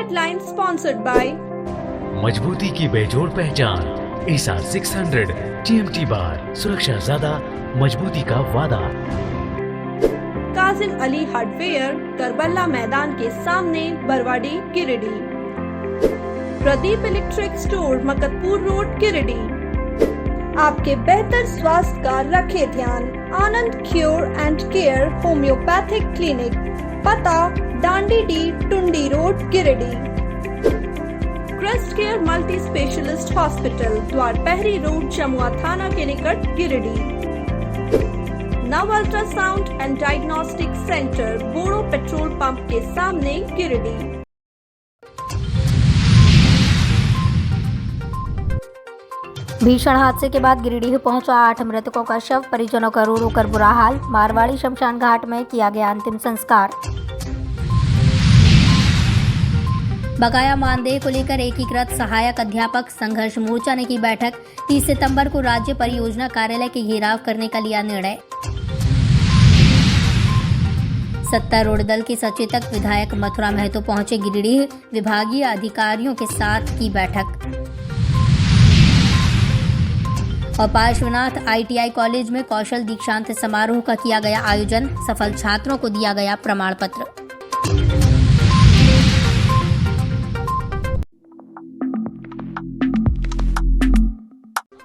Headline sponsored by मजबूती की बेजोड़ पहचान ASR 600 TMT बार, सुरक्षा ज्यादा, मजबूती का वादा। काजिम अली हार्डवेयर, करबला मैदान के सामने, Barwadi, Giridih. Pradeep electric store, Maktapur road, Giridih. आपके बेहतर स्वास्थ्य का रखे ध्यान। Anand cure and care homeopathic clinic, पता डांडी डी, Tundi road, Giridih. Crest care multi specialist hospital, Dwarpahari road, Jamua थाना के निकट, गिरिडीह। नव ultrasound and diagnostic centre, Bodo petrol pump के सामने, गिरिडीह। भीषण हादसे के बाद गिरिडीह पहुंचा 8 मृतकों का शव, परिजनों का रो रो कर बुरा हाल। मारवाड़ी शमशान घाट में किया गया अंतिम संस्कार। बकाया मानदेय को लेकर एकीकृत सहायक अध्यापक संघर्ष मोर्चा ने की बैठक। 30 सितंबर को राज्य परियोजना कार्यालय के घेराव करने का लिया निर्णय। सत्तारूढ़ दल के सचेतक विधायक मथुरा महतो पहुंचे गिरिडीह, विभागीय अधिकारियों के साथ की बैठक। और पार्श्वनाथ ITI कॉलेज में कौशल दीक्षांत समारोह का किया गया आयोजन, सफल छात्रों को दिया गया प्रमाण पत्र।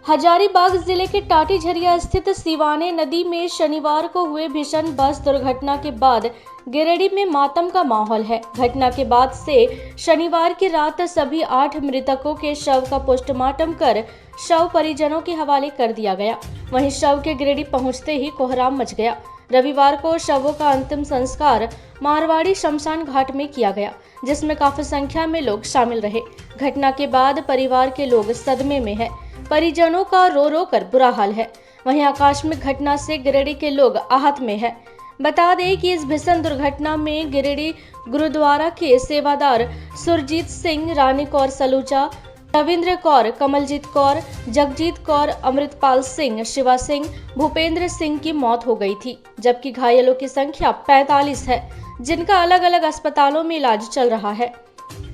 हजारीबाग जिले के टाटी झरिया स्थित सिवाने नदी में शनिवार को हुए भीषण बस दुर्घटना के बाद गिरिडीह में मातम का माहौल है। घटना के बाद से शनिवार की रात सभी 8 मृतकों के शव का पोस्टमार्टम कर शव परिजनों के हवाले कर दिया गया। वहीं शव के गिरिडीह पहुंचते ही कोहराम मच गया। रविवार को शवों का अंतिम संस्कार मारवाड़ी शमशान घाट में किया गया, जिसमें काफी संख्या में लोग शामिल रहे। घटना के बाद परिवार के लोग सदमे में है। परिजनों का रो रो कर बुरा हाल है। वहीं आकस्मिक घटना से गिरिडीह के लोग आहत में है। बता दें कि इस भीषण दुर्घटना में गिरिडीह गुरुद्वारा के सेवादार सुरजीत सिंह, रानी कौर सलूजा, रविंद्र कौर, कमलजीत कौर, जगजीत कौर, अमृतपाल सिंह, शिवा सिंह, भूपेंद्र सिंह की मौत हो गई थी, जबकि घायलों की संख्या 45 है, जिनका अलग अलग अस्पतालों में इलाज चल रहा है।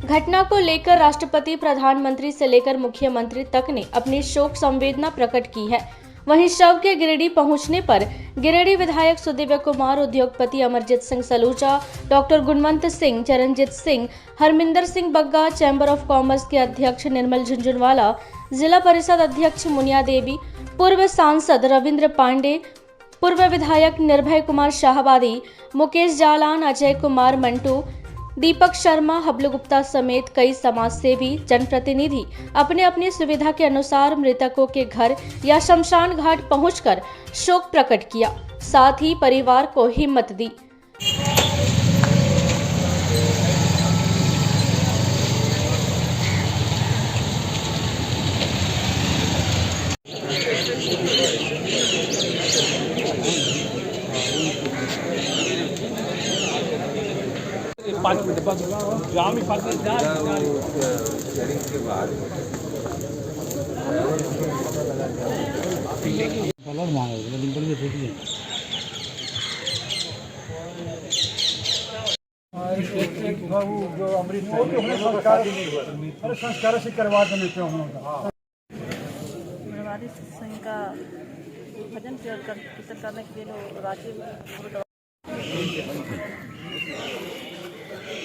घटना को लेकर राष्ट्रपति, प्रधानमंत्री से लेकर मुख्यमंत्री तक ने अपनी शोक संवेदना प्रकट की है। वहीं शव के गिरिडीह पहुंचने पर गिरिडीह विधायक सुदिव्य कुमार, उद्योगपति Amarjeet Singh Saluja, doctor Gunwant Singh, Charanjeet Singh, Harminder Singh Bagga, chamber of commerce के अध्यक्ष निर्मल झुंझुनवाला, जिला परिषद अध्यक्ष मुनिया देवी, पूर्व सांसद रविंद्र पांडे, पूर्व विधायक निर्भय कुमार शाहबादी, मुकेश जालान, अजय कुमार मंटू, दीपक शर्मा, हबलू गुप्ता समेत कई समाजसेवी, जनप्रतिनिधि अपने अपनी सुविधा के अनुसार मृतकों के घर या शमशान घाट पहुंचकर शोक प्रकट किया, साथ ही परिवार को हिम्मत दी। पाँच मिनट बाद जाम ही पाँच मिनट कलर मांगे लिंबल में फेंक दिए। जो अमृत संस्कार से करवा देने सिंह का भजन कीर्तन करने के लिए रांची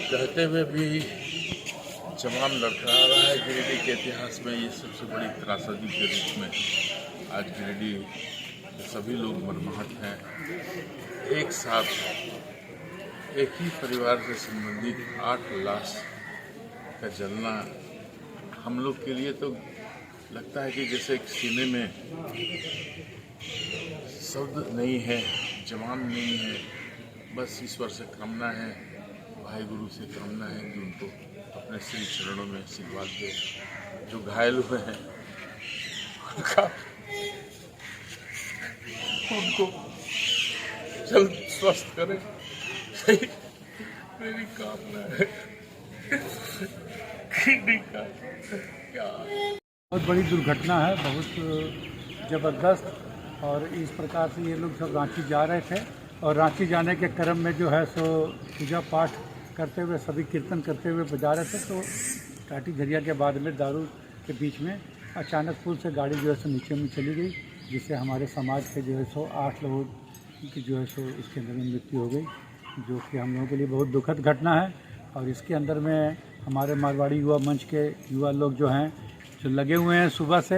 कहते हुए भी जवान लड़खड़ा रहा है। गिरिडीह के इतिहास में ये सबसे बड़ी त्रासदी के रूप में आज गिरिडीह के सभी लोग मर्माहत हैं। एक साथ एक ही परिवार से संबंधित 8 लाश का जलना हम लोग के लिए तो लगता है कि जैसे एक सीने में शब्द नहीं है, जवान नहीं है। बस ईश्वर से कामना है, भाई गुरु से कामना है कि उनको अपने श्री चरणों में आशीर्वाद दे। जो घायल हुए हैं उनको जल्द स्वस्थ करें, सही मेरी कामना है। क्या बहुत बड़ी दुर्घटना है, बहुत ज़बरदस्त। और इस प्रकार से ये लोग सब रांची जा रहे थे और रांची जाने के क्रम में जो है सो पूजा पाठ करते हुए सभी कीर्तन करते हुए बजा रहे थे, तो टाटी झरिया के बाद में दारू के बीच में अचानक पुल से गाड़ी जो है सो नीचे में चली गई, जिससे हमारे समाज के जो है सो 8 लोगों की जो है सो इसके अंदर में मृत्यु हो गई, जो कि हम लोगों के लिए बहुत दुखद घटना है। और इसके अंदर में हमारे मारवाड़ी युवा मंच के युवा लोग जो हैं, जो लगे हुए हैं सुबह से,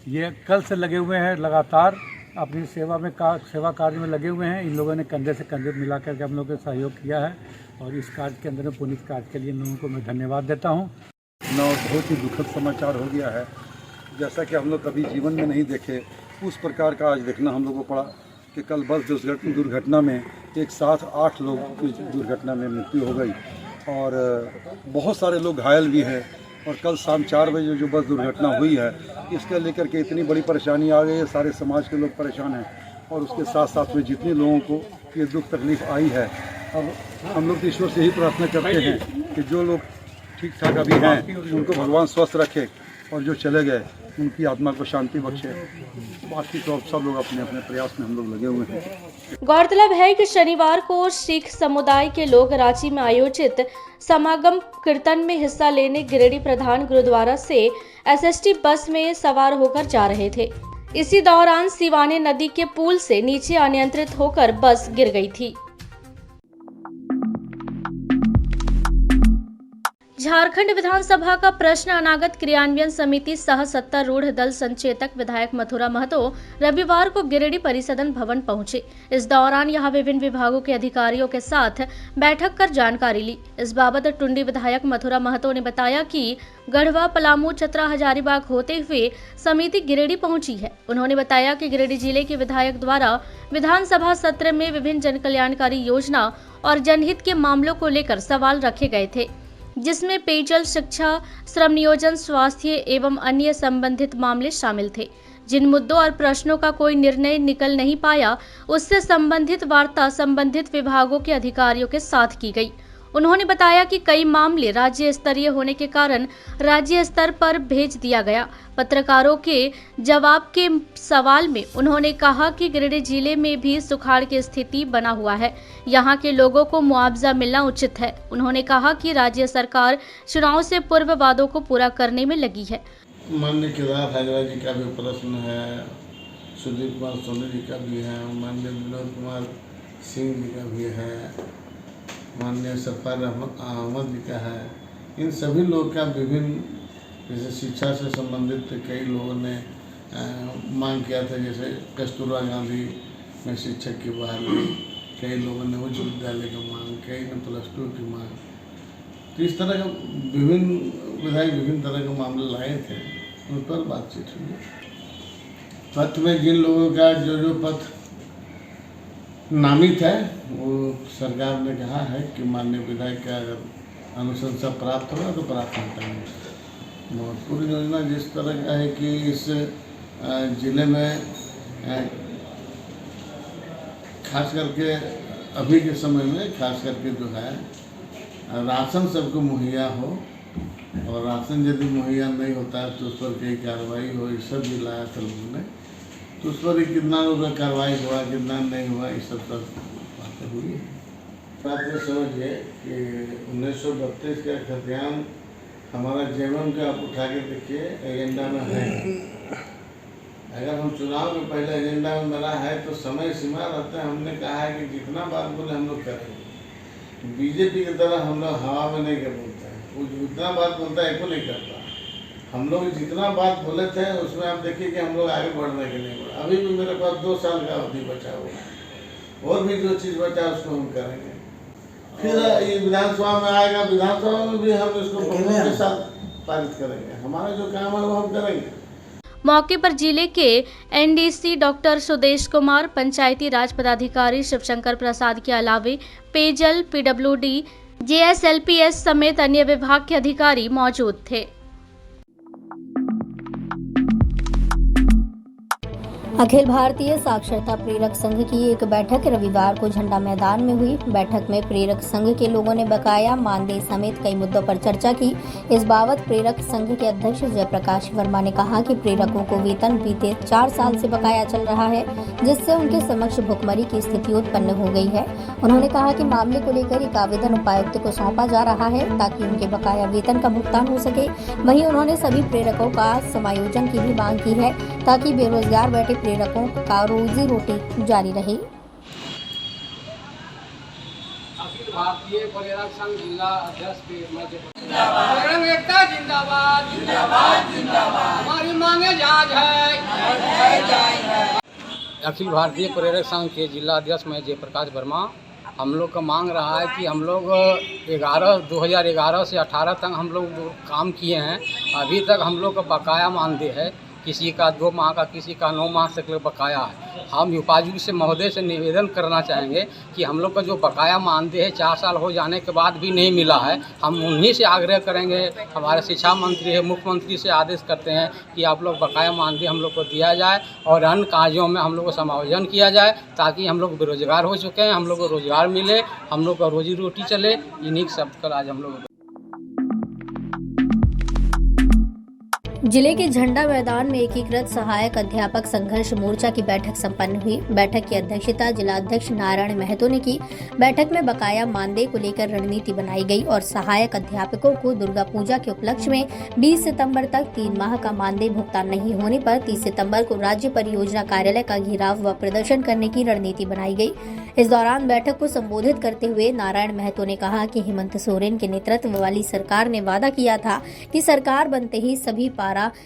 ये कल से लगे हुए हैं, लगातार अपनी सेवा कार्य में लगे हुए हैं। इन लोगों ने कंधे से कंधे मिला करके हम लोग को सहयोग किया है, और इस कार्य के अंदर में पुनीत कार्य के लिए इन लोगों को मैं धन्यवाद देता हूँ। बहुत ही दुखद समाचार हो गया है, जैसा कि हम लोग कभी जीवन में नहीं देखे उस प्रकार का आज देखना हम लोगों को पड़ा कि कल बस दुर्घटना में एक साथ 8 लोग की दुर्घटना में मृत्यु हो गई, और बहुत सारे लोग घायल भी हैं। और कल शाम 4 बजे जो बस दुर्घटना हुई है, इसके लेकर के इतनी बड़ी परेशानी आ गई है, सारे समाज के लोग परेशान हैं। और उसके साथ साथ में जितने लोगों को ये दुख तकलीफ आई है, अब हम लोग ईश्वर से ही प्रार्थना करते हैं कि जो लोग ठीक ठाक अभी हैं उनको भगवान स्वस्थ रखे, और जो चले गए उनकी आत्मा को शांति बख्शे। बाकी तो सब लोग अपने अपने प्रयास में हम लोग लगे हुए हैं। गौरतलब है कि शनिवार को सिख समुदाय के लोग रांची में आयोजित समागम कीर्तन में हिस्सा लेने गिरिडीह प्रधान गुरुद्वारा से एसएसटी बस में सवार होकर जा रहे थे। इसी दौरान सिवाने नदी के पुल से नीचे अनियंत्रित होकर बस गिर गई थी। झारखंड विधानसभा का प्रश्न अनागत क्रियान्वयन समिति सह सत्तारूढ़ दल संचेतक विधायक मथुरा महतो रविवार को गिरिडीह परिसदन भवन पहुंचे। इस दौरान यहां विभिन्न विभागों के अधिकारियों के साथ बैठक कर जानकारी ली। इस बाबत टुंडी विधायक मथुरा महतो ने बताया कि गढ़वा, पलामू, चतरा, हजारीबाग होते हुए समिति गिरिडीह पहुंची है। उन्होंने बताया कि गिरिडीह जिले के विधायक द्वारा विधानसभा सत्र में विभिन्न जन कल्याणकारी योजना और जनहित के मामलों को लेकर सवाल रखे गए थे, जिसमें पेयजल, शिक्षा, श्रम नियोजन, स्वास्थ्य एवं अन्य संबंधित मामले शामिल थे। जिन मुद्दों और प्रश्नों का कोई निर्णय निकल नहीं पाया, उससे संबंधित वार्ता संबंधित विभागों के अधिकारियों के साथ की गई। उन्होंने बताया कि कई मामले राज्य स्तरीय होने के कारण राज्य स्तर पर भेज दिया गया। पत्रकारों के जवाब के सवाल में उन्होंने कहा कि गिरिडीह जिले में भी सुखाड़ की स्थिति बना हुआ है, यहाँ के लोगों को मुआवजा मिलना उचित है। उन्होंने कहा कि राज्य सरकार चुनाव से पूर्व वादों को पूरा करने में लगी है। माननीय केदार हैदराबाद जी का भी प्रश्न है, सुदीप कुमार सोनी जी का भी है, माननीय विनोद कुमार सिंह जी का भी है, माननीय सफार अहमद जी का है। इन सभी लोग का विभिन्न, जैसे शिक्षा से संबंधित कई लोगों ने मांग किया था, जैसे कस्तूरबा गांधी में शिक्षक की बहाली, कई लोगों ने उच्च विद्यालय की मांग, कई ने +2 की मांग। तो इस तरह का विभिन्न विधायक विभिन्न तरह के मामले लाए थे, उन पर बातचीत हुई। पथ में जिन लोगों का जो पथ नामित है, वो सरकार ने कहा है कि माननीय विधायक का अगर अनुशंसा प्राप्त होगा तो प्राथमिकता में। महत्वपूर्ण योजना जिस तरह का है कि इस जिले में खास करके अभी के समय में खास करके जो है राशन सबको मुहैया हो, और राशन यदि मुहैया नहीं होता है तो उस पर कई कार्रवाई हो, ये सब भी लाया था लोगों ने। तो उस पर कितना कार्रवाई हुआ, कितना नहीं हुआ, इस सब पर बातें हुई। बात में समझिए कि 1932 का खतियान हमारा जेवन का आप उठा के देखिए, एजेंडा में है। अगर हम चुनाव के पहले एजेंडा में मिला है तो समय सीमा रहता है। हमने कहा है कि जितना बात बोले हम लोग करेंगे। बीजेपी की तरह हम लोग हवा में नहीं कर बोलते हैं, वो जितना बात बोलता है एको नहीं करता। हम लोग जितना बात बोले थे उसमें आप देखिए कि हम लोग आगे बढ़ने के लिए बढ़े। अभी भी मेरे पास 2 साल का अवधि बचा हुआ है, और भी जो चीज़ बचा उसको हम करेंगे। फिर ये विधानसभा में आएगा, विधानसभा में भी हम इसको बहुमत के साथ पारित करेंगे। हमारा जो काम है वो हम करेंगे। मौके पर जिले के एनडीसी डॉक्टर सुदेश कुमार, पंचायती राज पदाधिकारी शिवशंकर प्रसाद के अलावे पेयजल, पीडब्ल्यूडी, जेएसएलपीएस समेत अन्य विभाग के अधिकारी मौजूद थे। अखिल भारतीय साक्षरता प्रेरक संघ की एक बैठक रविवार को झंडा मैदान में हुई। बैठक में प्रेरक संघ के लोगों ने बकाया मानदेय समेत कई मुद्दों पर चर्चा की। इस बाबत प्रेरक संघ के अध्यक्ष जयप्रकाश वर्मा ने कहा कि प्रेरकों को वेतन बीते 4 साल से बकाया चल रहा है, जिससे उनके समक्ष भुखमरी की स्थिति उत्पन्न हो गई है। उन्होंने कहा कि मामले को लेकर एक आवेदन उपायुक्त को सौंपा जा रहा है ताकि उनके बकाया वेतन का भुगतान हो सके। वहीं उन्होंने सभी प्रेरकों का समायोजन की भी मांग की है ताकि बेरोजगार बैठे प्रेरकों का रोजी रोटी जारी रहे। अखिल भारतीय प्रेरक संघ जिला अध्यक्ष एकता जिंदाबाद जिंदाबाद जिंदाबाद, हमारी मांगे जांच है। अखिल भारतीय प्रेरक संघ के जिला अध्यक्ष मैं जयप्रकाश वर्मा, हम लोग का मांग रहा है कि हम लोग 2011 से 18 तक हम लोग काम किए हैं। अभी तक हम लोग का बकाया मानदेय है, किसी का 2 माह का, किसी का 9 माह तक बकाया है। हम उपायुक्त से महोदय से निवेदन करना चाहेंगे कि हम लोग का जो बकाया मानदेय है 4 साल हो जाने के बाद भी नहीं मिला है। हम उन्हीं से आग्रह करेंगे, हमारे शिक्षा मंत्री है, मुख्यमंत्री से आदेश करते हैं कि आप लोग बकाया मानदेय हम लोग को दिया जाए और अन्य कार्यों में हम लोग को समायोजन किया जाए ताकि हम लोग बेरोजगार हो चुके हैं, हम लोग को रोजगार मिले, हम लोग का रोजी रोटी चले। इन्हीं शब्द कर आज हम लोग जिले के झंडा मैदान में एकीकृत सहायक अध्यापक संघर्ष मोर्चा की बैठक संपन्न हुई। बैठक की अध्यक्षता जिला अध्यक्ष नारायण महतो ने की। बैठक में बकाया मानदेय को लेकर रणनीति बनाई गई और सहायक अध्यापकों को दुर्गा पूजा के उपलक्ष्य में 20 सितंबर तक 3 माह का मानदेय भुगतान नहीं होने पर 30 सितंबर को राज्य परियोजना कार्यालय का घेराव व प्रदर्शन करने की रणनीति बनाई गई। इस दौरान बैठक को संबोधित करते हुए नारायण महतो ने कहा कि हेमंत सोरेन के नेतृत्व वाली सरकार ने वादा किया था कि सरकार बनते ही सभी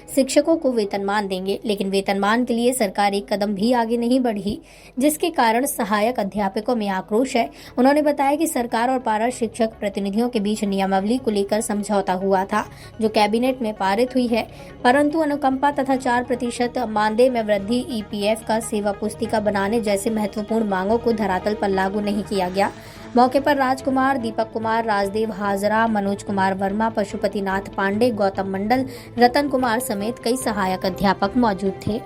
शिक्षकों को वेतनमान देंगे, लेकिन वेतनमान के लिए सरकार एक कदम भी आगे नहीं बढ़ी, जिसके कारण सहायक अध्यापकों में आक्रोश है। उन्होंने बताया कि सरकार और पारा शिक्षक प्रतिनिधियों के बीच नियमावली को लेकर समझौता हुआ था, जो कैबिनेट में पारित हुई है, परंतु अनुकंपा तथा 4% मानदेय में वृद्धि, EPF का सेवा पुस्तिका बनाने जैसे महत्वपूर्ण मांगों को धरातल पर लागू नहीं किया गया। मौके पर राजकुमार, दीपक कुमार, राजदेव हाजरा, मनोज कुमार वर्मा, पशुपतिनाथ पांडे, गौतम मंडल, रतन कुमार समेत कई सहायक अध्यापक मौजूद थे।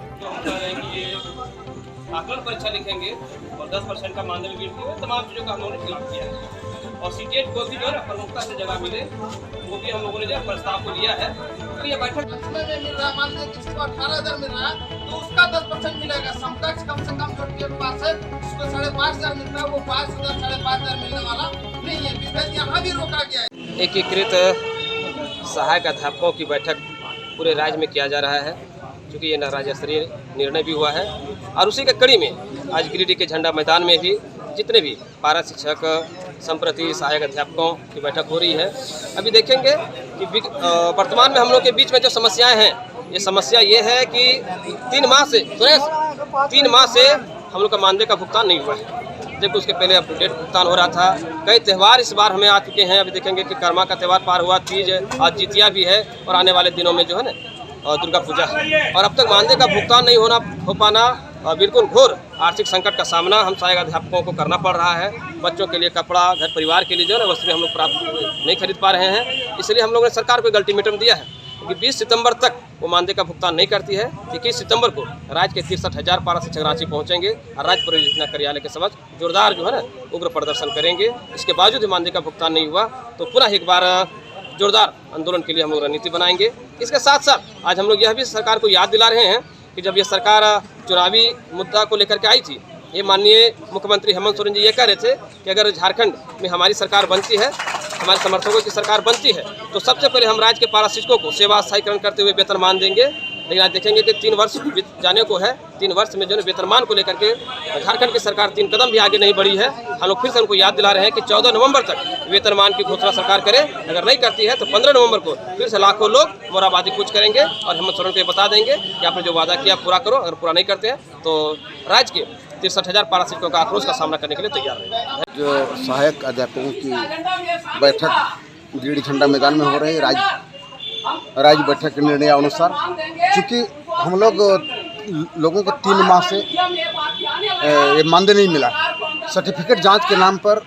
आकलन परीक्षा लिखेंगे और 10% का मानदेय वृद्धि है, तमाम चीज़ों का हम लोगों ने खिलाफ किया है। और सीटेट को भी जो है प्रमुखता से जगह मिले, वो भी हम लोगों ने जो प्रस्ताव को लिया है। तो ये बैठक में मिल रहा, मान लीजिए किसी को 18,000 मिल रहा है तो उसका 10% मिलेगा। समकक्ष कम से कम जो के पास है उसको 5,500 मिलता है, वो 5,000 5,500 मिलने वाला नहीं है। विभेद यहाँ भी रोका गया है। एकीकृत सहायक अध्यापकों की बैठक पूरे राज्य में किया जा रहा है, क्योंकि ये राज्य स्तरीय निर्णय भी हुआ है। और उसी के कड़ी में आज गिरिडीह के झंडा मैदान में भी जितने भी पारा शिक्षक संप्रति सहायक अध्यापकों की बैठक हो रही है। अभी देखेंगे कि वर्तमान में हम लोग के बीच में जो समस्याएं हैं, ये समस्या ये है कि 3 माह से हम लोग का मानदेय का भुगतान नहीं हुआ है। जबकि उसके पहले अप टू डेट भुगतान हो रहा था। कई त्यौहार इस बार हमें आ चुके हैं। अभी देखेंगे कि कर्मा का त्यौहार पार हुआ, तीज आज जितिया भी है और आने वाले दिनों में जो है ना दुर्गा पूजा है। और अब तक मानदेय का भुगतान नहीं हो पाना बिल्कुल घोर आर्थिक संकट का सामना हम सहायक अध्यापकों को करना पड़ रहा है। बच्चों के लिए कपड़ा, घर परिवार के लिए जो है वस्तुएं हम लोग प्राप्त नहीं खरीद पा रहे हैं। इसलिए हम लोगों ने सरकार को एक अल्टीमेटम दिया है कि 20 सितंबर तक वो मानदेय का भुगतान नहीं करती है, 21 सितंबर को राज्य के 63,000 पारा शिक्षक रांची पहुंचेंगे और राज्य परियोजना कार्यालय के समक्ष जोरदार जो है ना उग्र प्रदर्शन करेंगे। इसके बावजूद मानदेय का भुगतान नहीं हुआ तो पुनः एक बार जोरदार आंदोलन के लिए हम लोग रणनीति बनाएंगे। इसके साथ साथ आज हम लोग यह भी सरकार को याद दिला रहे हैं कि जब ये सरकार चुनावी मुद्दा को लेकर के आई थी, ये माननीय मुख्यमंत्री हेमंत सोरेन जी ये कह रहे थे कि अगर झारखंड में हमारी सरकार बनती है, हमारे समर्थकों की सरकार बनती है, तो सबसे पहले हम राज्य के पारा शिक्षकों को सेवा स्थायीकरण करते हुए वेतनमान देंगे। लेकिन आज देखेंगे कि 3 वर्ष बीत जाने को है, 3 वर्ष में जो है वेतनमान को लेकर के झारखंड की सरकार 3 कदम भी आगे नहीं बढ़ी है। हम लोग फिर से उनको याद दिला रहे हैं कि 14 नवंबर तक वेतनमान की घोषणा सरकार करे। अगर नहीं करती है तो 15 नवंबर को फिर से लाखों लोग मोराबादी कूच करेंगे और हेमंत सोरेन को बता देंगे कि आपने जो वादा किया पूरा करो। अगर पूरा नहीं करते हैं तो राज्य के 63,000 पारा शिक्षकों का आक्रोश का सामना करने के लिए तैयार रहेंगे। जो सहायक अध्यापकों की बैठक गिरिडीह झंडा मैदान में हो रही है, राज्य बैठक के निर्णय अनुसार, चूँकि हम लोगों को 3 माह से मानदेय नहीं मिला, सर्टिफिकेट जांच के नाम पर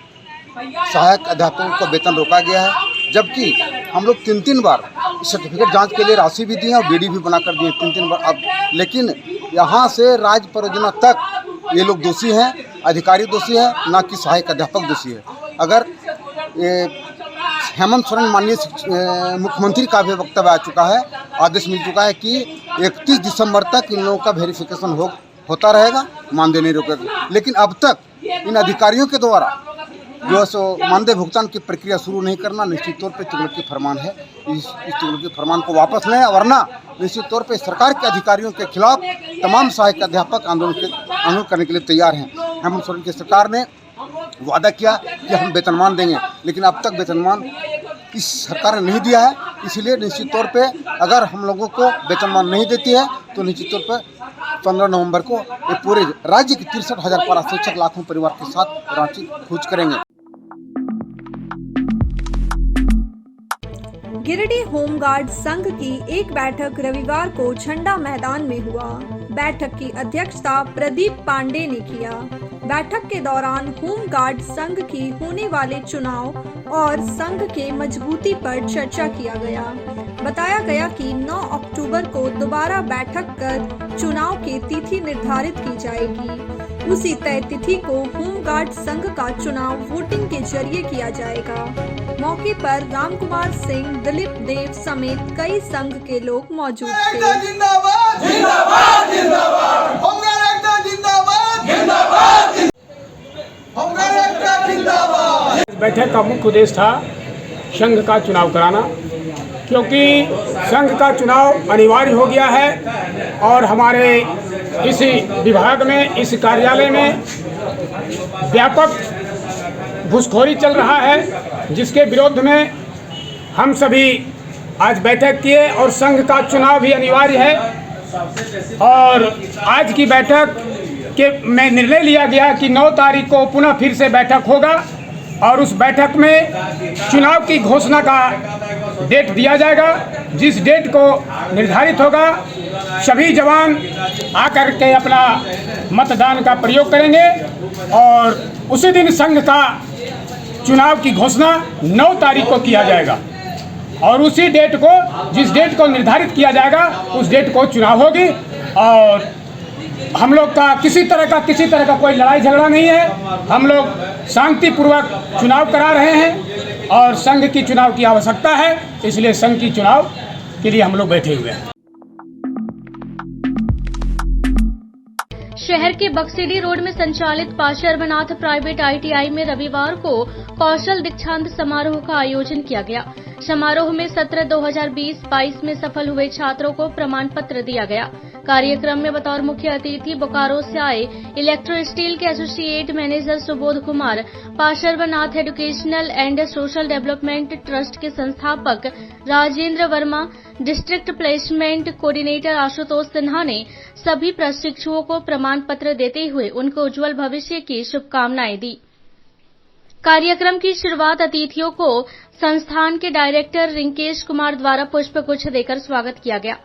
सहायक अध्यापकों का वेतन रोका गया है, जबकि हम लोग 3 बार सर्टिफिकेट जांच के लिए राशि भी दी है और BD भी बना कर दिए 3 बार। अब लेकिन यहाँ से राज्य परियोजना तक ये लोग दोषी हैं, अधिकारी दोषी है, ना कि सहायक अध्यापक दोषी है। अगर हेमंत सोरेन माननीय मुख्यमंत्री का भी वक्तव्य आ चुका है, आदेश मिल चुका है कि 31 दिसंबर तक इन लोगों का वेरिफिकेशन होता रहेगा, मानदेय नहीं रोकेगा। लेकिन अब तक इन अधिकारियों के द्वारा जो है सो मानदेय भुगतान की प्रक्रिया शुरू नहीं करना निश्चित तौर पे तुगलकी फरमान है। इस तुगलकी फरमान को वापस लें, वरना निश्चित तौर पे सरकार के अधिकारियों के खिलाफ तमाम सहायक अध्यापक आंदोलन करने के लिए तैयार हैं। हेमंत सोरेन की सरकार ने वादा किया कि हम वेतनमान देंगे, लेकिन अब तक वेतनमान इस सरकार ने नहीं दिया है। इसलिए निश्चित तौर पे अगर हम लोगों को वेतनमान नहीं देती है तो निश्चित तौर पे 15 नवंबर को ये पूरे राज्य के 63,000 पारा शिक्षक लाखों परिवार के साथ रांची कूच करेंगे। गिरिडीह होमगार्ड संघ की एक बैठक रविवार को झंडा मैदान में हुआ। बैठक की अध्यक्षता प्रदीप पांडे ने किया। बैठक के दौरान होमगार्ड संघ की होने वाले चुनाव और संघ के मजबूती पर चर्चा किया गया। बताया गया कि 9 अक्टूबर को दोबारा बैठक कर चुनाव की तिथि निर्धारित की जाएगी। उसी तय तिथि को होमगार्ड संघ का चुनाव वोटिंग के जरिए किया जाएगा। मौके पर रामकुमार सिंह, दिलीप देव समेत कई संघ के लोग मौजूद थे। जिंदाबाद, जिंदाबाद, जिंदाबाद, होमगार्ड जिंदाबाद, जिंदाबाद, होमगार्ड जिंदाबाद। बैठक का मुख्य उद्देश्य था संघ का चुनाव कराना, क्योंकि संघ का चुनाव अनिवार्य हो गया है और हमारे इस विभाग में, इस कार्यालय में व्यापक घूसखोरी चल रहा है, जिसके विरोध में हम सभी आज बैठक किए और संघ का चुनाव भी अनिवार्य है। और आज की बैठक के में निर्णय लिया गया कि 9 तारीख को पुनः फिर से बैठक होगा और उस बैठक में चुनाव की घोषणा का डेट दिया जाएगा। जिस डेट को निर्धारित होगा सभी जवान आकर के अपना मतदान का प्रयोग करेंगे और उसी दिन संघ का चुनाव की घोषणा 9 तारीख को किया जाएगा और उसी डेट को, जिस डेट को निर्धारित किया जाएगा उस डेट को चुनाव होगी। और हम लोग का किसी तरह का कोई लड़ाई झगड़ा नहीं है। हम लोग शांतिपूर्वक चुनाव करा रहे हैं और संघ की चुनाव की आवश्यकता है, इसलिए संघ की चुनाव के लिए हम लोग बैठे हुए हैं। शहर के बक्सीडी रोड में संचालित पाशर्वनाथ प्राइवेट ITI में रविवार को कौशल दीक्षांत समारोह का आयोजन किया गया। समारोह में सत्र 2020-22 में सफल हुए छात्रों को प्रमाण पत्र दिया गया। कार्यक्रम में बतौर मुख्य अतिथि बोकारो से आए इलेक्ट्रो स्टील के associate manager Subodh Kumar, Parshwanath educational and social development trust के संस्थापक Rajendra Verma, district placement coordinator Ashutosh Sinha ने सभी प्रशिक्षुओं को प्रमाण पत्र देते हुए उनको उज्जवल भविष्य की शुभकामनाएं दी। कार्यक्रम की शुरुआत अतिथियों को संस्थान के डायरेक्टर रिंकेश कुमार द्वारा पुष्पगुच्छ देकर स्वागत किया गया।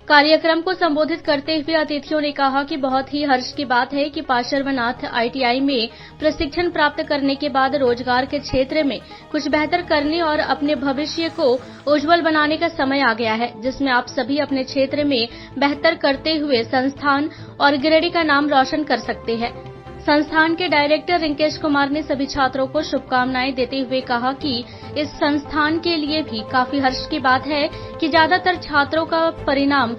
कार्यक्रम को संबोधित करते हुए अतिथियों ने कहा कि बहुत ही हर्ष की बात है कि पाशर्वनाथ ITI में प्रशिक्षण प्राप्त करने के बाद रोजगार के क्षेत्र में कुछ बेहतर करने और अपने भविष्य को उज्जवल बनाने का समय आ गया है, जिसमें आप सभी अपने क्षेत्र में बेहतर करते हुए संस्थान और गिरिडीह का नाम रोशन कर सकते हैं। संस्थान के डायरेक्टर रिंकेश कुमार ने सभी छात्रों को शुभकामनाएं देते हुए कहा कि इस संस्थान के लिए भी काफी हर्ष की बात है कि ज्यादातर छात्रों का परिणाम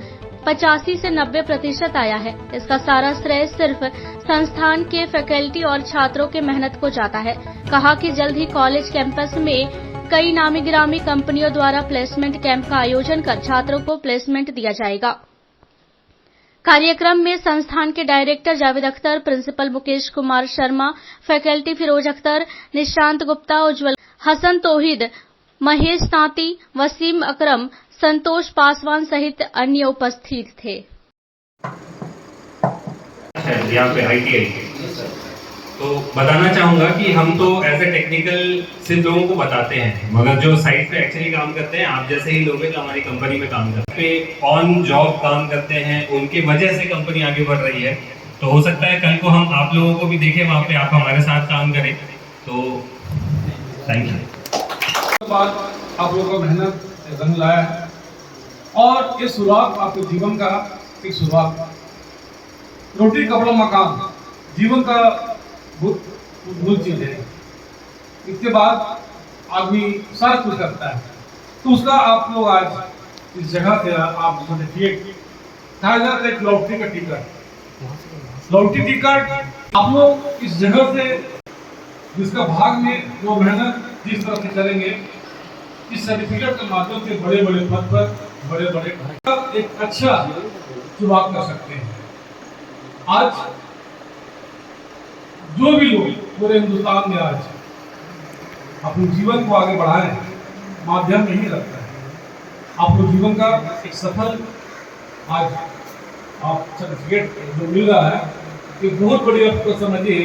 85 से 90% आया है। इसका सारा श्रेय सिर्फ संस्थान के फैकल्टी और छात्रों के मेहनत को जाता है। कहा कि जल्द ही कॉलेज कैंपस में कई नामी गिरामी कंपनियों द्वारा प्लेसमेंट कैंप का आयोजन कर छात्रों को प्लेसमेंट दिया जाएगा। कार्यक्रम में संस्थान के director Javed Akhtar, principal Mukesh Kumar Sharma, faculty Firoz Akhtar, Nishant Gupta, Ujjwal Hasan Tauheed, Mahesh Tanti, Wasim अकरम, संतोष पासवान सहित अन्य उपस्थित थे। यहाँ पे ITI तो बताना चाहूंगा कि हम तो एज ए टेक्निकल सिर्फ लोगों को बताते हैं, मगर जो साइट पे एक्चुअली काम करते हैं आप जैसे ही लोग हैं जो हमारी कंपनी में काम करते हैं, ऑन जॉब काम करते हैं, उनकी वजह से कंपनी आगे बढ़ रही है। तो हो सकता है कल को हम आप लोगों को भी देखें वहाँ पे, आप हमारे साथ काम करें। तो थैंक यू। आप लोगों का मेहनत रंग लाया है और ये शुरुआत आपके जीवन का एक शुरुआत रोटी कपड़ा मकान जीवन का मूल चीज है। इसके बाद आदमी सारा कुछ करता है, तो उसका आप लोग आज इस जगह से आप देखिए एक लॉटरी का टिकट, लॉटरी टिकट आप लोग इस जगह से जिसका भाग में जो मेहनत जिस तरह से करेंगे, इस सर्टिफिकेट के माध्यम से बड़े बड़े पद पर बड़े बड़े एक अच्छा शुरुआत कर सकते हैं। आज जो भी लोग पूरे हिंदुस्तान में आज अपने जीवन को आगे बढ़ाएं, माध्यम नहीं रखता है। आप लोग जीवन का एक सफल आज आप सर्टिफिकेट जो मिल रहा है, एक बहुत बड़ी आपको समझिए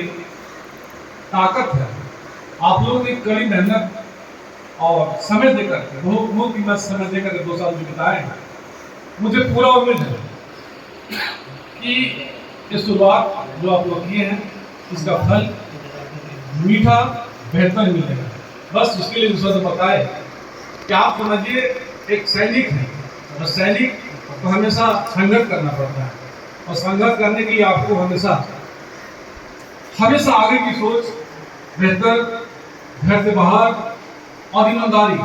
ताकत है। आप लोगों ने कड़ी मेहनत और समय देकर बहुत कीमत समय देकर 2 साल जो बिताए हैं, मुझे पूरा उम्मीद है कि ये शुरुआत जो आप लोग किए हैं इसका फल मीठा बेहतर मिलेगा। बस इसके लिए दूसरा तो बताए कि आप समझिए एक सैनिक है, और सैनिक को हमेशा संघर्ष करना पड़ता है, और संघर्ष करने के लिए आपको हमेशा आगे की सोच, बेहतर घर से बाहर और ईमानदारी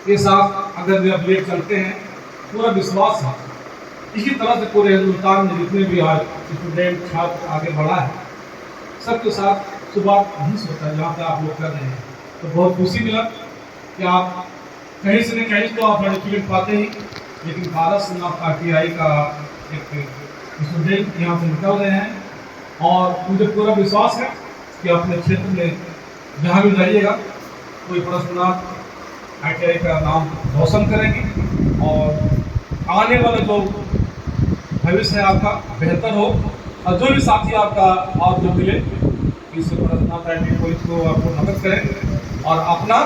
के साथ अगर आप ले चलते हैं, पूरा विश्वास है इसी तरह से पूरे हिंदुस्तान में जितने भी आज स्टूडेंट छात्र आगे बढ़ा है, सबके साथ शुरुआत नहीं सोचा जहाँ पे आप लोग कर रहे हैं। तो बहुत खुशी मिला कि आप कहीं से न कहीं तो आप सर्टिफिकेट पाते ही, लेकिन भारत से आप RTI का एक स्टूडेंट यहाँ से निकल रहे हैं, और मुझे पूरा विश्वास है कि अपने क्षेत्र में जहाँ भी जाइएगा कोई प्रश्न RTI का नाम रोशन करेंगे, और आने वाला जो भविष्य है आपका बेहतर हो, और जो भी साथी आपका और जो मिले इस पुलिस को आपको मदद करें और अपना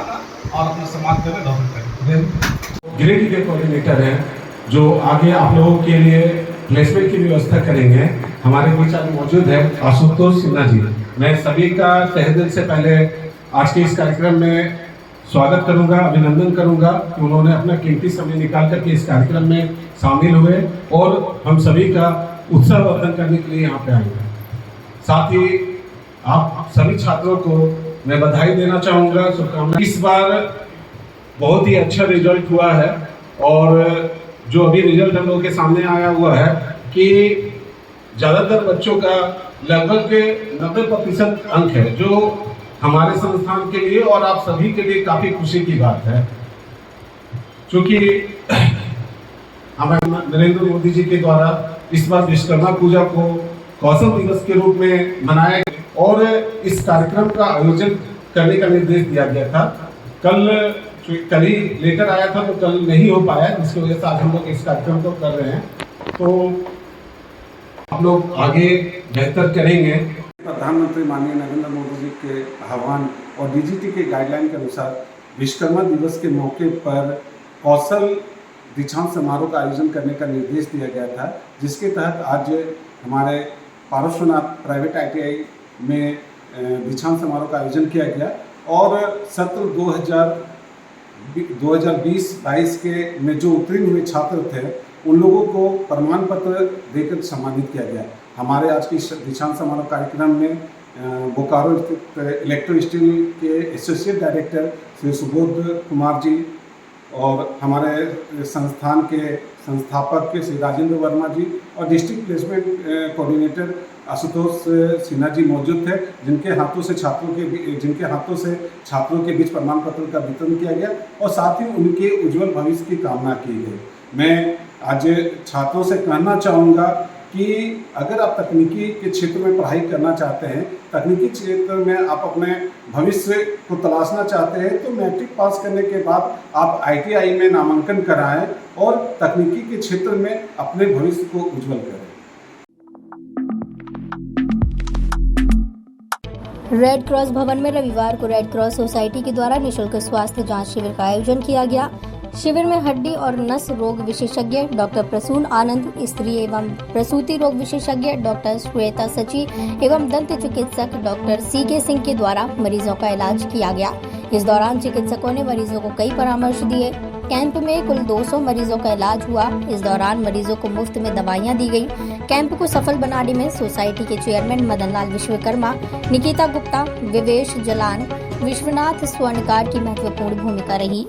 समाज में रोशन करें। गिरिडीह के कोऑर्डिनेटर हैं जो आगे आप लोगों के लिए प्लेसमेंट की व्यवस्था करेंगे, हमारे बीच आज मौजूद है आशुतोष सिन्हा जी। मैं सभी का तहे दिल से पहले आज के इस कार्यक्रम में स्वागत करूंगा, अभिनंदन करूंगा कि उन्होंने अपना कीमती समय निकाल करके इस कार्यक्रम में शामिल हुए और हम सभी का उत्साहवर्धन करने के लिए यहाँ पे आए हैं। साथ ही आप सभी छात्रों को मैं बधाई देना चाहूँगा, शुभकामनाएं। इस बार बहुत ही अच्छा रिजल्ट हुआ है, और जो अभी रिजल्ट हम लोगों के सामने आया हुआ है कि ज़्यादातर बच्चों का लगभग 90% अंक है, जो हमारे संस्थान के लिए और आप सभी के लिए काफ़ी खुशी की बात है। क्योंकि हमारे नरेंद्र मोदी जी के द्वारा इस बार विश्वकर्मा पूजा को कौशल दिवस के रूप में मनाया गया, और इस कार्यक्रम का आयोजन करने का निर्देश दिया गया था। कल ही लेकर आया था, तो कल नहीं हो पाया, जिसकी वजह से आज हम लोग इस कार्यक्रम को कर रहे हैं। तो आप लोग आगे बेहतर करेंगे। प्रधानमंत्री माननीय नरेंद्र मोदी जी के आह्वान और DGT के गाइडलाइन के अनुसार विश्वकर्मा दिवस के मौके पर कौशल दीक्षांत समारोह का आयोजन करने का निर्देश दिया गया था, जिसके तहत आज हमारे पारसनाथ प्राइवेट ITI में दीक्षांत समारोह का आयोजन किया गया, और सत्र 2020-22 के में जो उत्तीर्ण हुए छात्र थे उन लोगों को प्रमाण पत्र देकर सम्मानित किया गया। हमारे आज की दीक्षांत समारोह कार्यक्रम में बोकारो इलेक्ट्रो स्टील के एसोसिएट डायरेक्टर श्री सुबोध कुमार जी और हमारे संस्थान के संस्थापक श्री राजेंद्र वर्मा जी और district placement coordinator Ashutosh Sinha ji मौजूद थे, जिनके हाथों से छात्रों के बीच प्रमाण पत्र का वितरण किया गया और साथ ही उनके उज्जवल भविष्य की कामना की गई। मैं आज छात्रों से कहना चाहूँगा कि अगर आप तकनीकी के क्षेत्र में पढ़ाई करना चाहते हैं, तकनीकी क्षेत्र में आप अपने भविष्य को तलाशना चाहते हैं, तो मैट्रिक पास करने के बाद आप ITI में नामांकन कराएं और तकनीकी के क्षेत्र में अपने भविष्य को उज्जवल करें। रेड क्रॉस भवन में रविवार को रेड क्रॉस सोसाइटी के द्वारा निःशुल्क स्वास्थ्य जांच शिविर का आयोजन किया गया। शिविर में हड्डी और नस रोग विशेषज्ञ डॉक्टर प्रसून आनंद, स्त्री एवं प्रसूति रोग विशेषज्ञ डॉक्टर श्वेता सची एवं दंत चिकित्सक डॉक्टर CK सिंह के द्वारा मरीजों का इलाज किया गया। इस दौरान चिकित्सकों ने मरीजों को कई परामर्श दिए। कैंप में कुल 200 मरीजों का इलाज हुआ। इस दौरान मरीजों को मुफ्त में दवाइयां दी गई। कैंप को सफल बनाने में सोसाइटी के चेयरमैन मदनलाल विश्वकर्मा, निकिता गुप्ता, विवेश जलान, विश्वनाथ स्वर्णकार की महत्वपूर्ण भूमिका रही।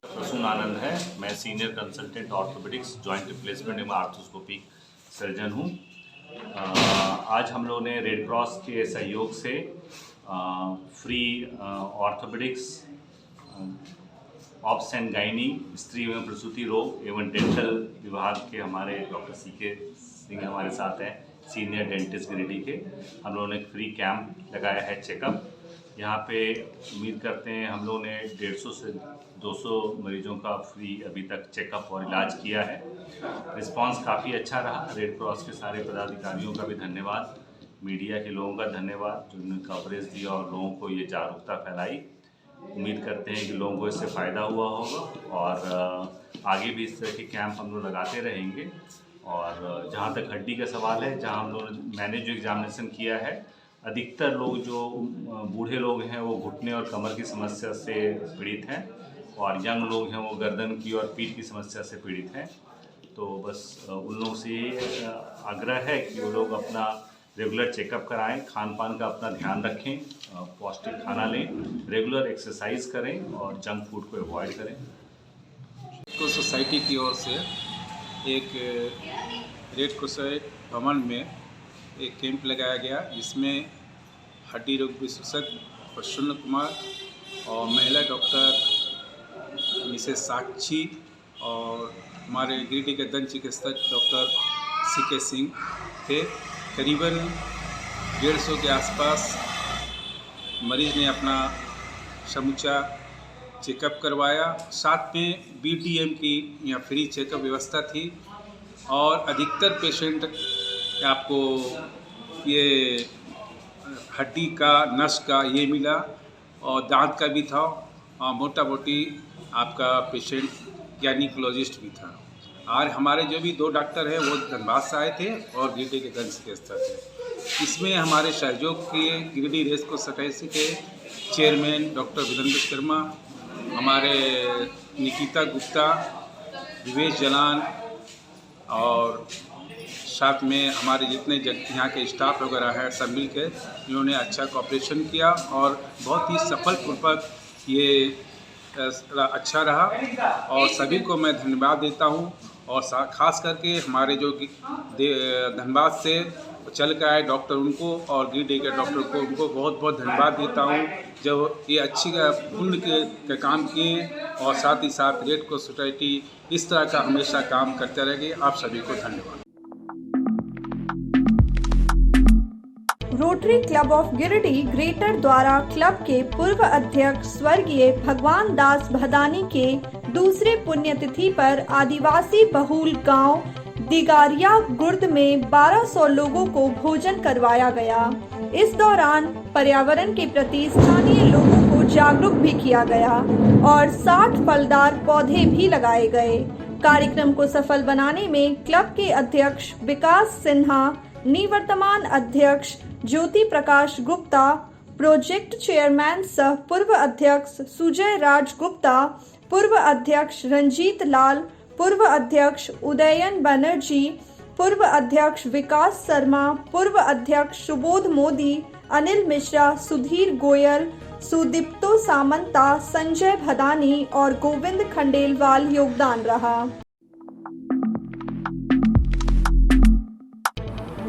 प्रसून आनंद है। मैं senior consultant orthopaedics, joint replacement एवं आर्थोस्कोपिक सर्जन हूँ। आज हम लोगों ने रेड क्रॉस के सहयोग से free orthopaedics, obs and gynae, स्त्री एवं प्रसूति रोग एवं डेंटल विभाग के हमारे डॉक्टर सीके सिंह हमारे साथ हैं, सीनियर डेंटिस्ट गिरिडीह के। हम लोगों ने एक फ्री कैंप लगाया है चेकअप। यहाँ पे उम्मीद करते हैं हम लोगों ने 150 से 200 मरीजों का फ्री अभी तक चेकअप और इलाज किया है। रिस्पांस काफ़ी अच्छा रहा। रेड क्रॉस के सारे पदाधिकारियों का भी धन्यवाद, मीडिया के लोगों का धन्यवाद जिन्होंने कवरेज दिया और लोगों को ये जागरूकता फैलाई। उम्मीद करते हैं कि लोगों को इससे फ़ायदा हुआ होगा और आगे भी इस तरह के कैंप हम लोग लगाते रहेंगे। और जहाँ तक हड्डी का सवाल है, जहाँ हम लोगों ने मैंने जो एग्जामिनेशन किया है, अधिकतर लोग जो बूढ़े लोग हैं वो घुटने और कमर की समस्या से पीड़ित हैं और यंग लोग हैं वो गर्दन की और पीठ की समस्या से पीड़ित हैं। तो बस उन लोगों से ये आग्रह है कि वो लोग अपना रेगुलर चेकअप कराएं, खान पान का अपना ध्यान रखें, पौष्टिक खाना लें, रेगुलर एक्सरसाइज करें और जंक फूड को अवॉइड करें। तो सोसाइटी की ओर से एक रेड क्रॉस भवन में एक कैंप लगाया गया, जिसमें हड्डी रोग विशेषज्ञ प्रसून कुमार और महिला डॉक्टर मिसेस साक्षी और हमारे गिरिडीह के दंत चिकित्सक डॉक्टर सीके सिंह थे। करीबन 150 के आसपास मरीज ने अपना समूचा चेकअप करवाया। साथ में BTM की यहाँ फ्री चेकअप व्यवस्था थी और अधिकतर पेशेंट आपको ये हड्डी का, नस का ये मिला और दांत का भी था और मोटा मोटी आपका पेशेंट गैनिकोलॉजिस्ट भी था। और हमारे जो भी 2 डॉक्टर हैं वो धनबाद से आए थे और गिरिडीह के दंत चिकित्सक थे। इसमें हमारे सहयोग किए गिरिडीह रेड क्रॉस सोसाइटी के चेयरमैन डॉक्टर वीरेंद्र विश्वकर्मा, हमारे निकिता गुप्ता, विवेश जलान और साथ में हमारे जितने यहाँ के स्टाफ वगैरह हैं सब मिल के इन्होंने अच्छा कोऑपरेशन किया और बहुत ही सफलपूर्वक ये अच्छा रहा और सभी को मैं धन्यवाद देता हूँ। और ख़ास करके हमारे जो धनबाद से चल के आए डॉक्टर उनको और गिरिडीह के डॉक्टर को उनको बहुत बहुत धन्यवाद देता हूँ जब ये अच्छी पुण्य के काम किए और साथ ही साथ रेड क्रॉस सोसाइटी इस तरह का हमेशा काम करते रहेगी। आप सभी को धन्यवाद। Rotary club of Giridih greater द्वारा क्लब के पूर्व अध्यक्ष स्वर्गीय भगवान दास भदानी के दूसरे पुण्यतिथि पर आदिवासी बहुल गांव दिगारिया गुर्द में 1200 लोगों को भोजन करवाया गया। इस दौरान पर्यावरण के प्रति स्थानीय लोगों को जागरूक भी किया गया और 60 फलदार पौधे भी लगाए गए। कार्यक्रम को सफल बनाने में क्लब के अध्यक्ष विकास सिन्हा, निवर्तमान अध्यक्ष ज्योति प्रकाश गुप्ता, प्रोजेक्ट चेयरमैन सह पूर्व अध्यक्ष सुजय राज गुप्ता, पूर्व अध्यक्ष रंजीत लाल, पूर्व अध्यक्ष उदयन बनर्जी, पूर्व अध्यक्ष विकास शर्मा, पूर्व अध्यक्ष सुबोध मोदी, अनिल मिश्रा, सुधीर गोयल, सुदीप्तो सामंता, संजय भदानी और गोविंद खंडेलवाल योगदान रहा।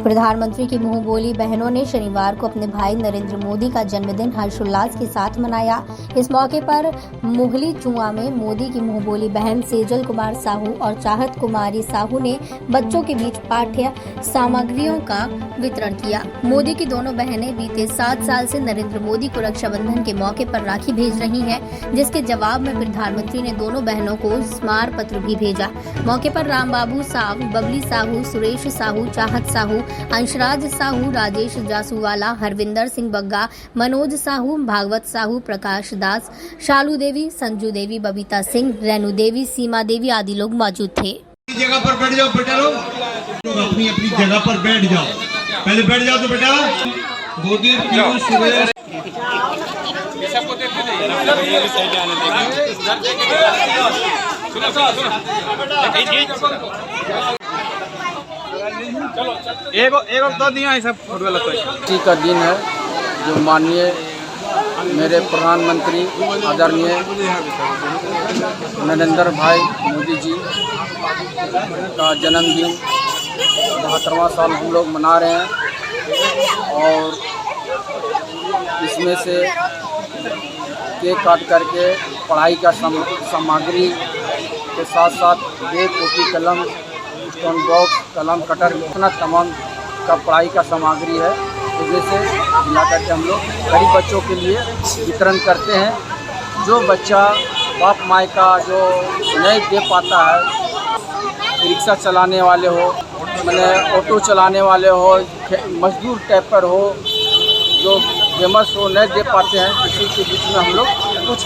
प्रधानमंत्री की मुंह बोली बहनों ने शनिवार को अपने भाई नरेंद्र मोदी का जन्मदिन हर्षोल्लास के साथ मनाया। इस मौके पर मोहली चुआ में मोदी की मुंह बोली बहन सेजल कुमार साहू और चाहत कुमारी साहू ने बच्चों के बीच पाठ्य सामग्रियों का वितरण किया। मोदी की दोनों बहनें बीते 7 साल से नरेंद्र मोदी को रक्षाबंधन के मौके पर राखी भेज रही हैं, जिसके जवाब में प्रधानमंत्री ने दोनों बहनों को स्मार पत्र भी भेजा। मौके पर रामबाबू साहू, बबली साहू, सुरेश साहू, चाहत साहू, अंशराज साहू, राजेश जासूवाला, हरविंदर सिंह बग्गा, मनोज साहू, भागवत साहू, प्रकाश दास, शालू देवी, संजू देवी, बबीता सिंह, रेणु देवी, सीमा देवी आदि लोग मौजूद थे। जगह पर बैठ जाओ बेटा लोग, अपनी अपनी जगह पर बैठ जाओ। पहले बैठ जाओ तो बेटा गोदी सुरेश एक दो दिया है सब खुशी का दिन है जो माननीय मेरे प्रधानमंत्री आदरणीय नरेंद्र भाई मोदी जी का जन्मदिन 72वां साल हम लोग मना रहे हैं और इसमें से केक काट करके पढ़ाई का सामग्री के साथ साथ बैग, कॉपी, कलम, स्टोन बॉक्स, कलम, कटर, इतना तमाम का पढ़ाई का सामग्री है। इसमें से मिला करके हम लोग गरीब बच्चों के लिए वितरण करते हैं। जो बच्चा बाप माई का जो नहीं दे पाता है, रिक्शा चलाने वाले हो, मैंने ऑटो चलाने वाले हो, मजदूर टाइप पर हो, जो फेमस हो, नहीं दे पाते हैं, किसी के बीच में हम लोग कुछ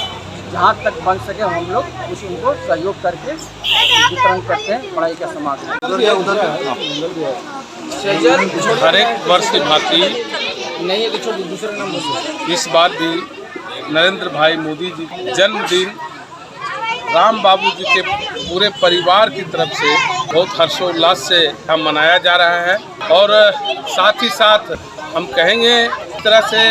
जहाँ तक बन सके हम लोग कुछ उनको सहयोग करके वितरण करते हैं पढ़ाई का सामग्री। हर एक वर्ष की भांति इस बार भी नरेंद्र भाई मोदी जी जन्मदिन राम बाबू जी के पूरे परिवार की तरफ से बहुत हर्षोल्लास से हम मनाया जा रहा है। और साथ ही साथ हम कहेंगे इस तरह से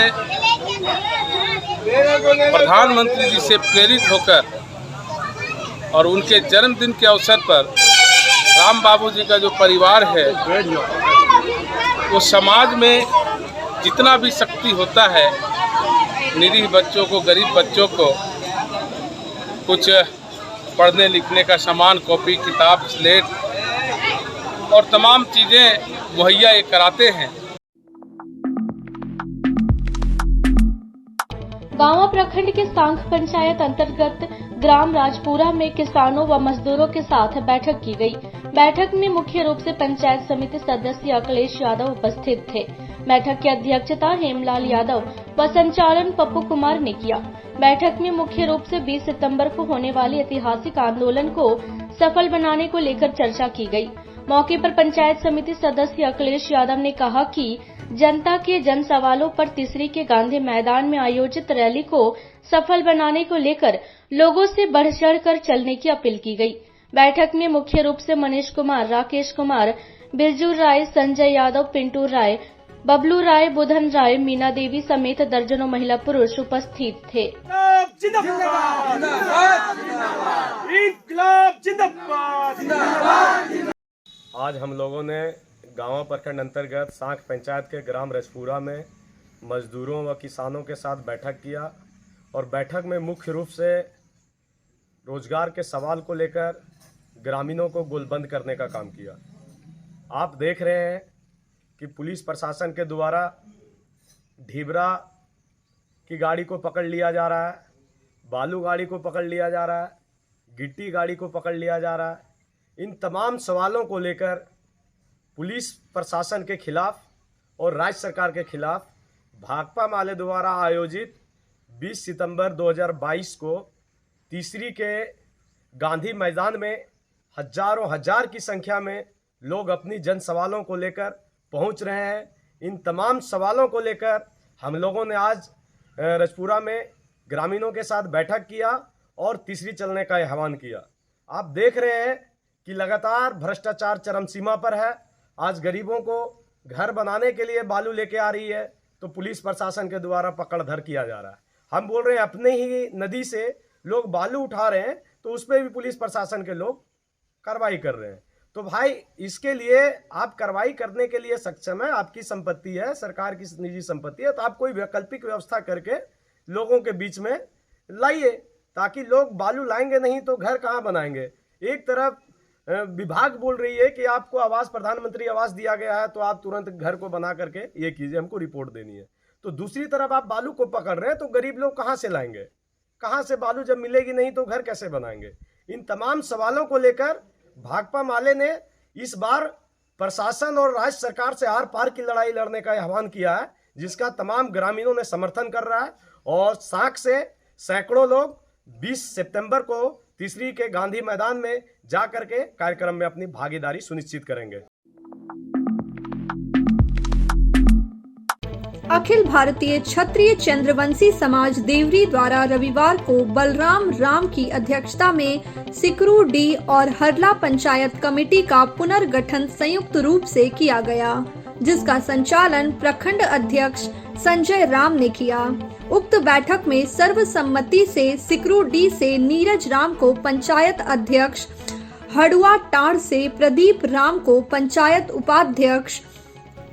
प्रधानमंत्री जी से प्रेरित होकर और उनके जन्मदिन के अवसर पर राम बाबू जी का जो परिवार है वो समाज में जितना भी शक्ति होता है, निरीह बच्चों को, गरीब बच्चों को कुछ पढ़ने लिखने का सामान, कॉपी, किताब, स्लेट और तमाम चीज़ें मुहैया ये कराते हैं। गांवा प्रखंड के सांख पंचायत अंतर्गत ग्राम राजपुरा में किसानों व मजदूरों के साथ बैठक की गई। बैठक में मुख्य रूप से पंचायत समिति सदस्य अखिलेश यादव उपस्थित थे। बैठक की अध्यक्षता हेमलाल यादव व संचालन पप्पू कुमार ने किया। बैठक में मुख्य रूप से 20 सितंबर को होने वाले ऐतिहासिक आंदोलन को सफल बनाने को लेकर चर्चा की गई। मौके पर पंचायत समिति सदस्य अखिलेश यादव ने कहा कि जनता के जन सवालों पर तीसरी के गांधी मैदान में आयोजित रैली को सफल बनाने को लेकर लोगों से बढ़ चढ़ कर चलने की अपील की गई। बैठक में मुख्य रूप से मनीष कुमार, राकेश कुमार, बिरजू राय, संजय यादव, पिंटू राय, बबलू राय, बुधन राय, मीना देवी समेत दर्जनों महिला पुरुष उपस्थित थे। आज हम लोगों ने गांव प्रखंड अंतर्गत सांख पंचायत के ग्राम रजपुरा में मजदूरों व किसानों के साथ बैठक किया और बैठक में मुख्य रूप से रोजगार के सवाल को लेकर ग्रामीणों को गोलबंद करने का काम किया। आप देख रहे हैं कि पुलिस प्रशासन के द्वारा ढीबरा की गाड़ी को पकड़ लिया जा रहा है, बालू गाड़ी को पकड़ लिया जा रहा है, गिट्टी गाड़ी को पकड़ लिया जा रहा है। इन तमाम सवालों को लेकर पुलिस प्रशासन के खिलाफ और राज्य सरकार के खिलाफ भाकपा माले द्वारा आयोजित 20 सितंबर 2022 को तीसरी के गांधी मैदान में हजारों हजार की संख्या में लोग अपनी जन सवालों को लेकर पहुंच रहे हैं। इन तमाम सवालों को लेकर हम लोगों ने आज रजपुरा में ग्रामीणों के साथ बैठक किया और तीसरी चलने का आह्वान किया। आप देख रहे हैं कि लगातार भ्रष्टाचार चरम सीमा पर है। आज गरीबों को घर बनाने के लिए बालू लेके आ रही है तो पुलिस प्रशासन के द्वारा पकड़ धर किया जा रहा है। हम बोल रहे हैं अपने ही नदी से लोग बालू उठा रहे हैं तो उस पर भी पुलिस प्रशासन के लोग कार्रवाई कर रहे हैं। तो भाई इसके लिए आप कार्रवाई करने के लिए सक्षम है, आपकी संपत्ति है, सरकार की निजी संपत्ति है, तो आप कोई वैकल्पिक व्यवस्था करके लोगों के बीच में लाइए, ताकि लोग बालू लाएंगे नहीं तो घर कहाँ बनाएंगे। एक तरफ विभाग बोल रही है कि आपको आवास, प्रधानमंत्री आवास दिया गया है तो आप तुरंत घर को बना करके ये कीजिए, हमको रिपोर्ट देनी है। तो दूसरी तरफ आप बालू को पकड़ रहे हैं, तो गरीब लोग कहाँ से लाएंगे, कहाँ से बालू जब मिलेगी नहीं तो घर कैसे बनाएंगे। इन तमाम सवालों को लेकर भाकपा माले ने इस बार प्रशासन और राज्य सरकार से आर पार की लड़ाई लड़ने का आह्वान किया है, जिसका तमाम ग्रामीणों ने समर्थन कर रहा है। और साख से सैकड़ों लोग 20 सितंबर को तीसरी के गांधी मैदान में जा करके कार्यक्रम में अपनी भागीदारी सुनिश्चित करेंगे। अखिल भारतीय क्षत्रिय चंद्रवंशी समाज देवरी द्वारा रविवार को बलराम राम की अध्यक्षता में सिकरू डी और हरला पंचायत कमेटी का पुनर्गठन संयुक्त रूप से किया गया, जिसका संचालन प्रखंड अध्यक्ष संजय राम ने किया। उक्त बैठक में सर्वसम्मति से सिकरू डी से नीरज राम को पंचायत अध्यक्ष, हड़ुआ टाड़ से प्रदीप राम को पंचायत उपाध्यक्ष,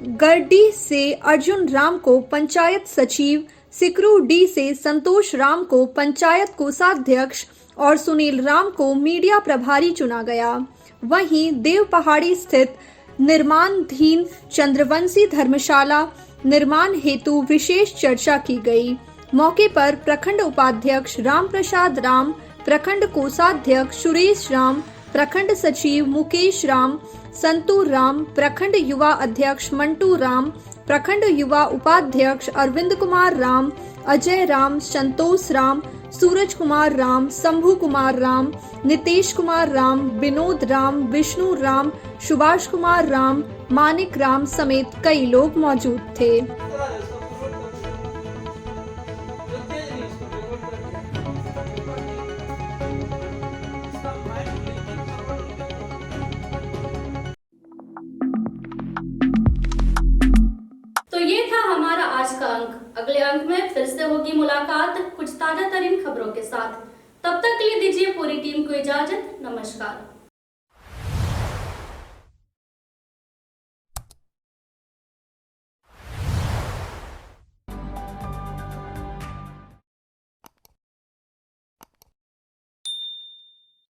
गरडी से अर्जुन राम को पंचायत सचिव, सिकरू डी से संतोष राम को पंचायत कोषाध्यक्ष और सुनील राम को मीडिया प्रभारी चुना गया। वहीं देव पहाड़ी स्थित निर्माणाधीन चंद्रवंशी धर्मशाला निर्माण हेतु विशेष चर्चा की गई। मौके पर प्रखंड उपाध्यक्ष राम प्रसाद राम, प्रखंड कोषाध्यक्ष सुरेश राम, प्रखंड सचिव मुकेश राम, संतू राम, प्रखंड युवा अध्यक्ष मंटू राम, प्रखंड युवा उपाध्यक्ष अरविंद कुमार राम, अजय राम, संतोष राम, सूरज कुमार राम, शंभू कुमार राम, नितेश कुमार राम, विनोद राम, विष्णु राम, सुभाष कुमार राम, मानिक राम समेत कई लोग मौजूद थे। तो ये था हमारा आज का अंक। अगले अंक में फिर से होगी मुलाकात कुछ ताजा तरीन खबरों के साथ। तब तक के लिए दीजिए पूरी टीम को इजाजत। नमस्कार।